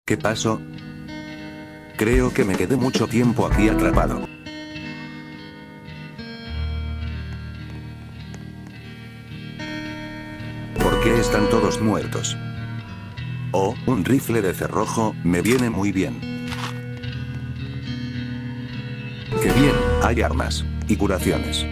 ¿Qué pasó? Creo que me quedé mucho tiempo aquí atrapado. ¿Por qué están todos muertos? Oh, un rifle de cerrojo, me viene muy bien. ¡Qué bien! Hay armas. Y curaciones.